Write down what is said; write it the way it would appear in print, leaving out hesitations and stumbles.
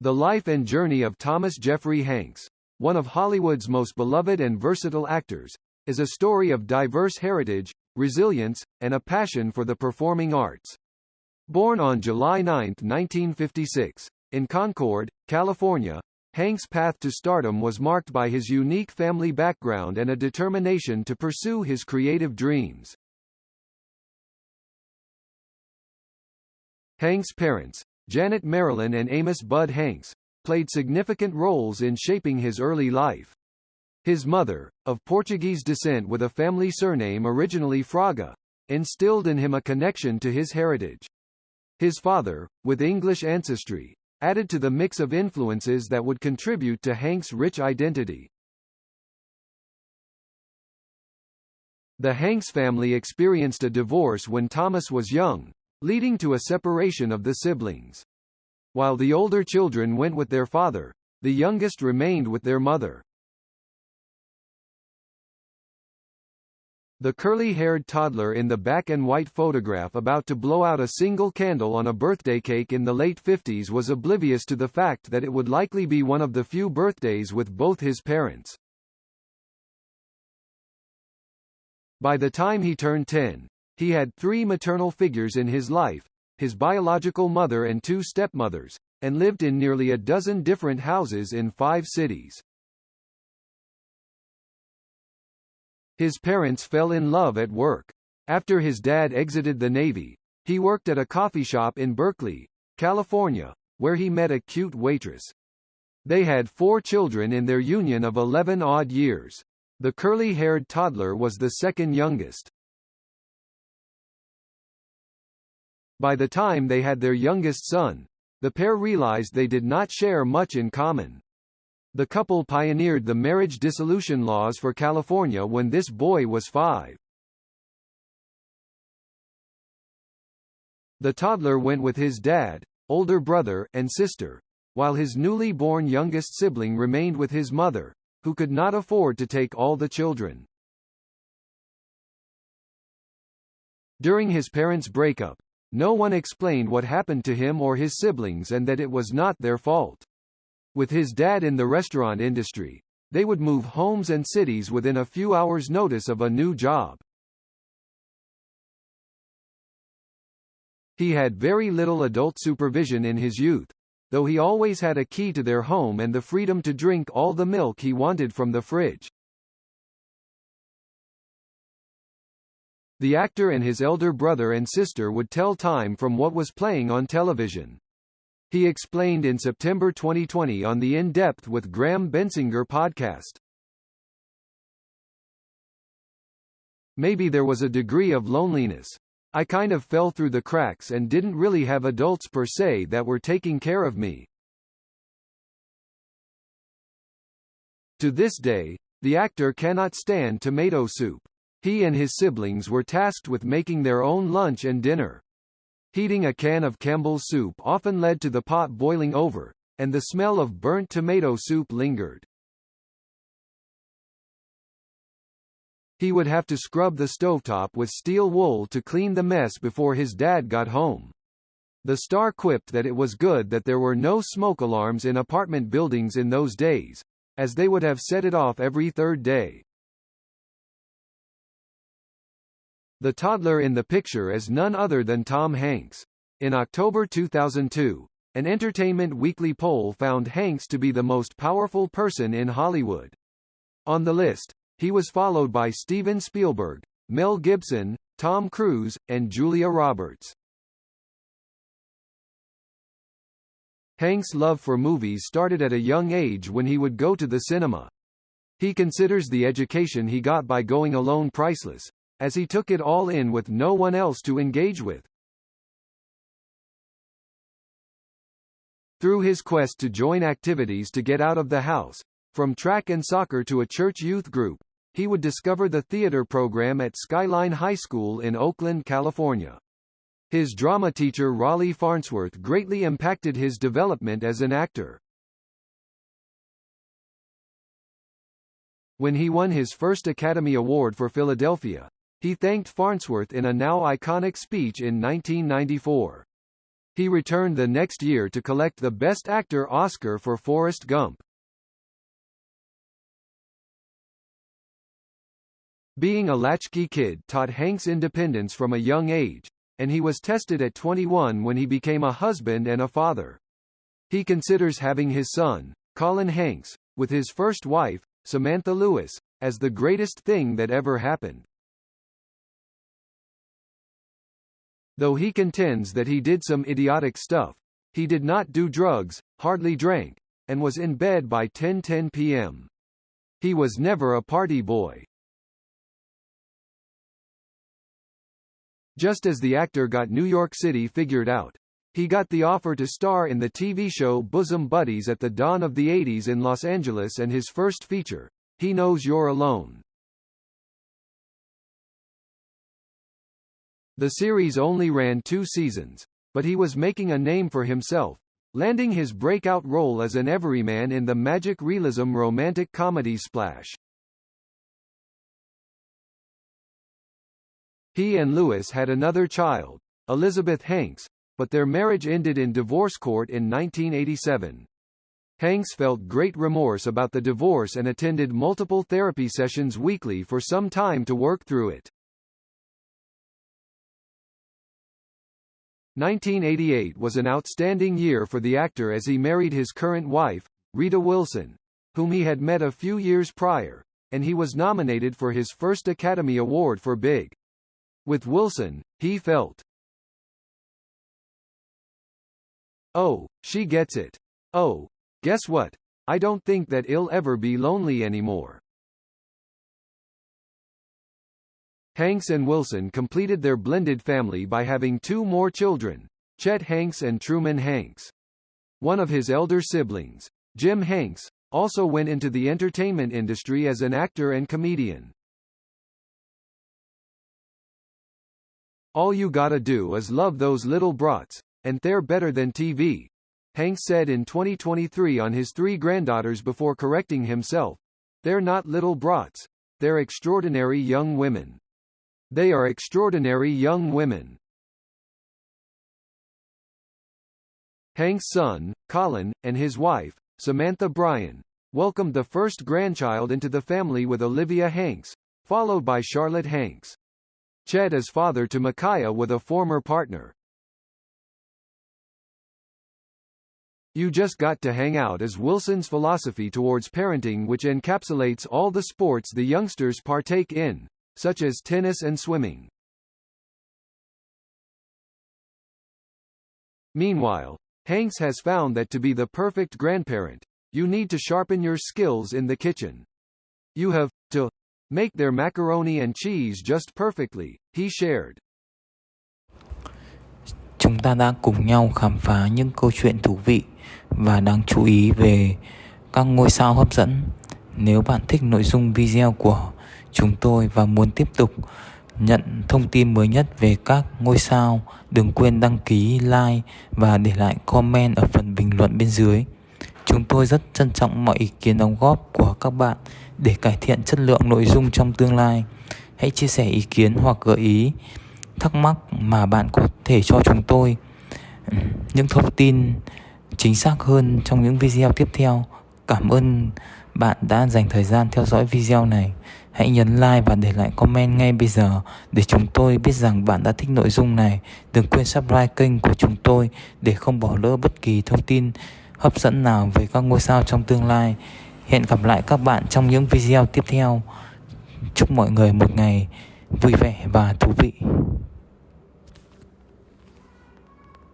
The life and journey of Thomas Jeffrey Hanks, one of Hollywood's most beloved and versatile actors, is a story of diverse heritage, resilience, and a passion for the performing arts. Born on July 9, 1956, in Concord, California, Hanks' path to stardom was marked by his unique family background and a determination to pursue his creative dreams. Hanks' parents, Janet Marilyn and Amos Bud Hanks, played significant roles in shaping his early life. His mother, of Portuguese descent with a family surname originally Fraga, instilled in him a connection to his heritage. His father, with English ancestry, added to the mix of influences that would contribute to Hanks' rich identity. The Hanks family experienced a divorce when Thomas was young, leading to a separation of the siblings. While the older children went with their father, the youngest remained with their mother. The curly-haired toddler in the black-and-white photograph about to blow out a single candle on a birthday cake in the late 50s was oblivious to the fact that it would likely be one of the few birthdays with both his parents. By the time he turned 10, he had 3 maternal figures in his life, his biological mother and 2 stepmothers, and lived in nearly a dozen different houses in 5 cities. His parents fell in love at work. After his dad exited the Navy, he worked at a coffee shop in Berkeley, California, where he met a cute waitress. They had 4 children in their union of 11 odd years. The curly-haired toddler was the second youngest. By the time they had their youngest son, the pair realized they did not share much in common. The couple pioneered the marriage dissolution laws for California when this boy was 5. The toddler went with his dad, older brother, and sister, while his newly born youngest sibling remained with his mother, who could not afford to take all the children. During his parents' breakup, no one explained what happened to him or his siblings and that it was not their fault. With his dad in the restaurant industry, they would move homes and cities within a few hours' notice of a new job. He had very little adult supervision in his youth, though he always had a key to their home and the freedom to drink all the milk he wanted from the fridge. The actor and his elder brother and sister would tell time from what was playing on television. He explained in September 2020 on the In Depth with Graham Bensinger podcast. Maybe there was a degree of loneliness. I kind of fell through the cracks and didn't really have adults per se that were taking care of me. To this day, the actor cannot stand tomato soup. He and his siblings were tasked with making their own lunch and dinner. Heating a can of Campbell's soup often led to the pot boiling over, and the smell of burnt tomato soup lingered. He would have to scrub the stovetop with steel wool to clean the mess before his dad got home. The star quipped that it was good that there were no smoke alarms in apartment buildings in those days, as they would have set it off every 3rd day. The toddler in the picture is none other than Tom Hanks. In October 2002, an Entertainment Weekly poll found Hanks to be the most powerful person in Hollywood. On the list, he was followed by Steven Spielberg, Mel Gibson, Tom Cruise, and Julia Roberts. Hanks' love for movies started at a young age when he would go to the cinema. He considers the education he got by going alone priceless, as he took it all in with no one else to engage with. Through his quest to join activities to get out of the house, from track and soccer to a church youth group, he would discover the theater program at Skyline High School in Oakland, California. His drama teacher Raleigh Farnsworth greatly impacted his development as an actor. When he won his first Academy Award for Philadelphia, he thanked Farnsworth in a now iconic speech in 1994. He returned the next year to collect the Best Actor Oscar for Forrest Gump. Being a latchkey kid taught Hanks independence from a young age, and he was tested at 21 when he became a husband and a father. He considers having his son, Colin Hanks, with his first wife, Samantha Lewis, as the greatest thing that ever happened. Though he contends that he did some idiotic stuff, he did not do drugs, hardly drank, and was in bed by 10:10 p.m. He was never a party boy. Just as the actor got New York City figured out, he got the offer to star in the TV show Bosom Buddies at the dawn of the 80s in Los Angeles, and his first feature, He Knows You're Alone. The series only ran 2 seasons, but he was making a name for himself, landing his breakout role as an everyman in the magic realism romantic comedy Splash. He and Lewis had another child, Elizabeth Hanks, but their marriage ended in divorce court in 1987. Hanks felt great remorse about the divorce and attended multiple therapy sessions weekly for some time to work through it. 1988 was an outstanding year for the actor as he married his current wife, Rita Wilson, whom he had met a few years prior, and he was nominated for his first Academy Award for Big. With Wilson, he felt, "Oh, she gets it. Oh, guess what? I don't think that I'll ever be lonely anymore." Hanks and Wilson completed their blended family by having 2 more children, Chet Hanks and Truman Hanks. One of his elder siblings, Jim Hanks, also went into the entertainment industry as an actor and comedian. "All you gotta do is love those little brats, and they're better than TV," Hanks said in 2023 on his 3 granddaughters before correcting himself. "They're not little brats. They're extraordinary young women. They are extraordinary young women." Hanks' son, Colin, and his wife, Samantha Bryan, welcomed the first grandchild into the family with Olivia Hanks, followed by Charlotte Hanks. Chet is father to Micaiah with a former partner. "You just got to hang out" is Wilson's philosophy towards parenting, which encapsulates all the sports the youngsters partake in, such as tennis and swimming. Meanwhile, Hanks has found that to be the perfect grandparent, you need to sharpen your skills in the kitchen. "You have to make their macaroni and cheese just perfectly," he shared. Chúng ta đã cùng nhau khám phá những câu chuyện thú vị và đáng chú ý về các ngôi sao hấp dẫn. Nếu bạn thích nội dung video của chúng tôi và muốn tiếp tục nhận thông tin mới nhất về các ngôi sao, đừng quên đăng ký, like và để lại comment ở phần bình luận bên dưới. Chúng tôi rất trân trọng mọi ý kiến đóng góp của các bạn để cải thiện chất lượng nội dung trong tương lai. Hãy chia sẻ ý kiến hoặc gợi ý, thắc mắc mà bạn có thể cho chúng tôi những thông tin chính xác hơn trong những video tiếp theo. Cảm ơn bạn đã dành thời gian theo dõi video này. Hãy nhấn like và để lại comment ngay bây giờ để chúng tôi biết rằng bạn đã thích nội dung này. Đừng quên subscribe kênh của chúng tôi để không bỏ lỡ bất kỳ thông tin hấp dẫn nào về các ngôi sao trong tương lai. Hẹn gặp lại các bạn trong những video tiếp theo. Chúc mọi người một ngày vui vẻ và thú vị.